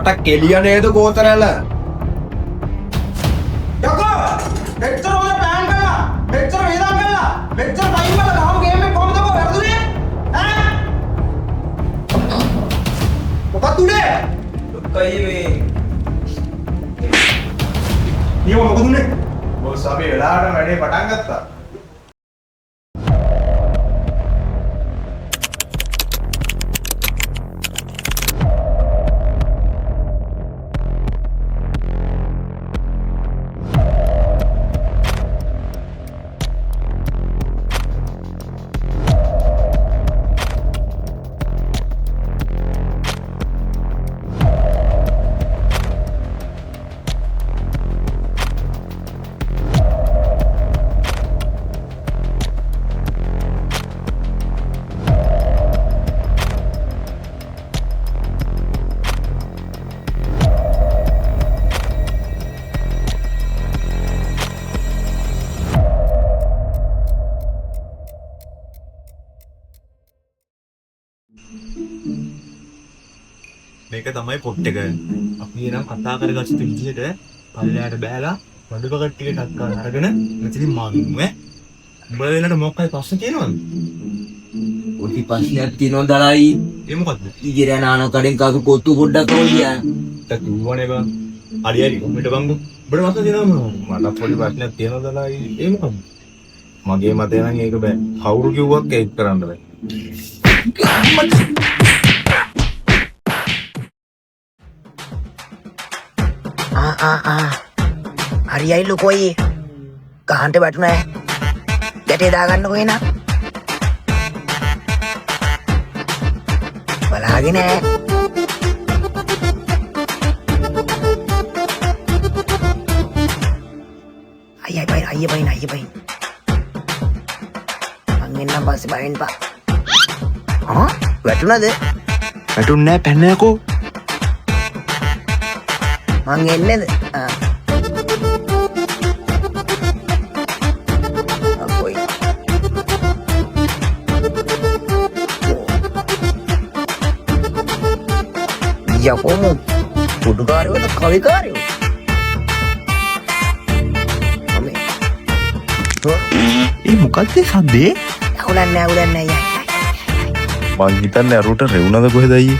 මට කෙලිය නේද ගෝතරැල? යකෝ! මෙච්චර ඔය ප්ලෑන් කරලා, මෙච්චර වේදම් කරලා, මෙච්චර ටයිම් වල ගහමු ගේම් එක කොහමද ඔබ වැරදුනේ? ඈ? මොකක්ද උනේ? ලොක්කයි මේ. නියම මොකද උනේ? බොස් අපි වෙලාවට වැඩේ පටන් ගත්තා. මේක තමයි පොට් එක. අපි එනම් කතා කරගත්ත විදිහට පල්ලයට බෑලා වඩු පකට් ටික ටක් ගන්න අරගෙන මෙතනින් මාගමු ඈ. උඹලා දෙන්නට මොකක්ද ප්‍රශ්න තියෙනවද? ඔටි ප්‍රශ්නයක් තියෙනවා දලයි. ඒ මොකද්ද? ඊගෙන නාන කඩෙන් කකු කොත්තු පොඩ්ඩක් ඕලියා. ටක් දුවනේ බං. හරි හරි කොම්මෙට බංගු. උඹට ප්‍රශ්න තියෙනවද මොනවද? මට පොඩි ප්‍රශ්නයක් තියෙනවා දලයි. ඒ මොකද්ද? මගේ මතය නම් ඒක බෑ. කවුරු කිව්වක් ඒක කරන්න බෑ. හරියයි ලොකෝයි ගහන්ට වැටුනෑ ගැටේ දාගන්න කොහෙන බලාගෙන අයිය බයින් මං එන්නම් පස්සේ බයින් පා වැටුනද වැටුන්නේ පැන්නයකෝ. මං එන්නේද අපොයි යකෝමු පුඩුකාරයෝද කවිකාරයෝ ඒ මොකක්ද සද්දේ? අවුලන්නේ යයි මං හිතන්නේ අරුට රෙවුනද කොහෙද අයියේ?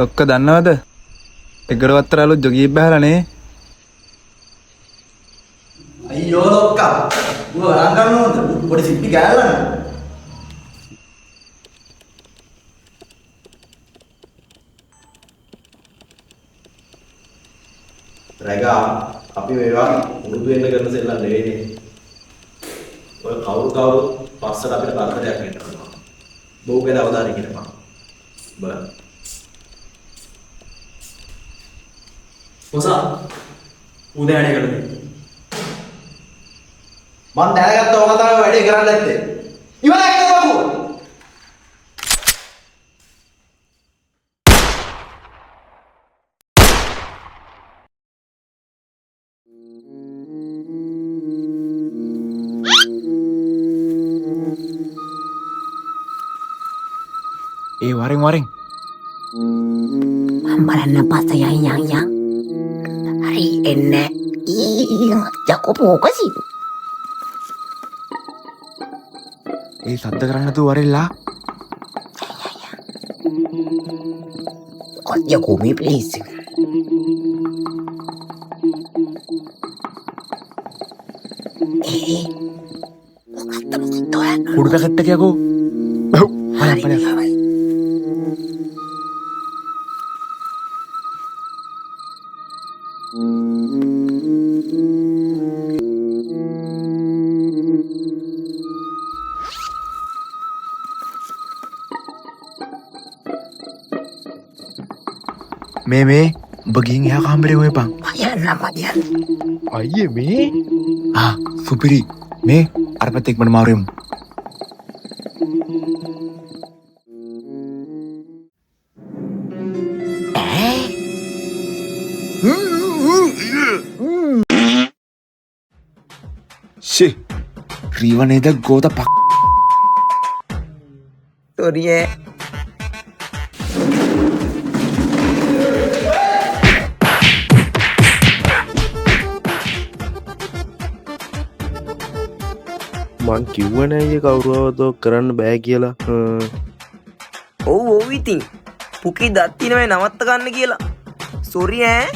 ලොක්ක දන්නවද? එගරවත්තර අලුත් ජොගී බහලානේ. අයියෝ ලොක්කා. උඹ වරන් ගන්න ඕනද? පොඩි සිප්පි ගෑල්ලන්න. රැගා අපි මේවා මුරුදු වෙන්න කරන සෙල්ලම් නෙවෙයිනේ. ඔය කවුරු පස්සට අපිට කරදරයක් වෙන්න පුළුවන්. බෝගෙන් අවධානය කිරපන්. බල. මොසා උදෑනේ කරන්නේ. මං දැනගත්ත ඕක තමයි වැඩේ කරන්න නැත්තේ. ඉවරයි කරමු. ඒ වරෙන් බලන්න පස්ස යන්. හරි එන්න. යකෝ මොකසි? ඒ සද්ද කරන්න තු වරෙල්ලා. යකෝ මේ ප්ලීස්. කුඩු පැකට් එක යකෝ. බලන්න. මේ උඹ ගිහින් එහා කාමරේ හොයපන්. යන්න. අයියේ මේ සුපිරි මේ අර පැත්තේ ඉක්මනට මාරුවෙමු. ෂේ රීවනේද ගෝත පක් තොරියේ මං කිව්වනෑ කවුරුවදෝ කරන්න බෑ කියලා. ඔව් ඉතින් පුකි දත්තිනවයි නවත්ත ගන්න කියලා. සොරි ඈ.